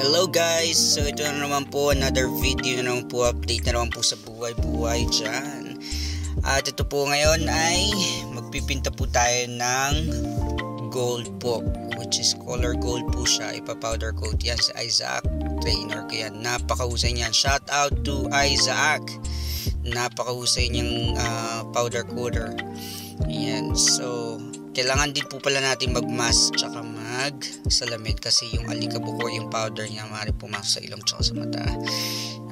Hello guys! So ito na naman po, another video na naman po, update na naman po sa buhay-buhay dyan. At ito po ngayon ay magpipinta po tayo ng gold po, which is color gold po siya. Ipa-powder coat yan sa Isaac trainer ko yan. Napakahusay niyan. Shout out to Isaac. Napakahusay niyang powder coater. Ayan, so kailangan din po pala natin mag-mask tsaka mag-salamin kasi yung alikabok or yung powder niya maaaring pumasok sa ilong tsaka sa mata.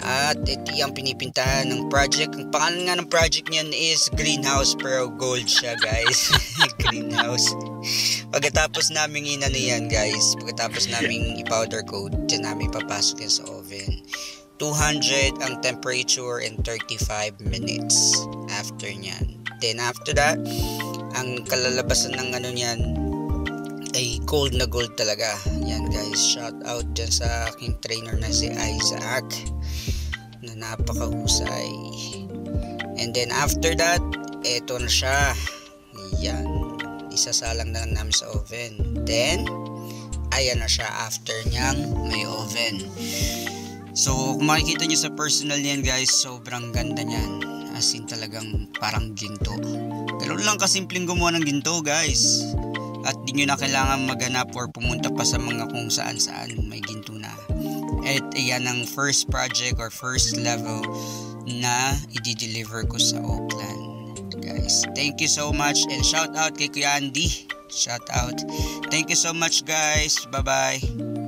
At ito yung pinipintahan ng project. Ang pangalan nga ng project niyan is Greenhouse, pero gold siya guys. Greenhouse. Pagkatapos naming inano yan guys, pagkatapos naming i-powder coat, dyan namin papasok yan sa oven. 200 ang temperature and 35 minutes after nyan. Then after that, ang kalalabasan ng ano niyan ay gold na gold talaga. Yan guys, shout out dyan sa aking trainer na si Isaac na napakahusay. And then after that, eto na siya. Yan, isasalang na lang namin sa oven. Then ayan na siya after niyang may oven. So kung makikita nyo sa personal yan guys, sobrang ganda niyan. As in talagang parang ginto. Ganun lang kasimpleng gumawa ng ginto guys. At di nyo na kailangan maghanap or pumunta pa sa mga kung saan may ginto na. At iyan ang first project or first level na i-deliver ko sa Oakland guys. Thank you so much and shout out kay Kuya Andy. Shout out. Thank you so much guys. Bye bye.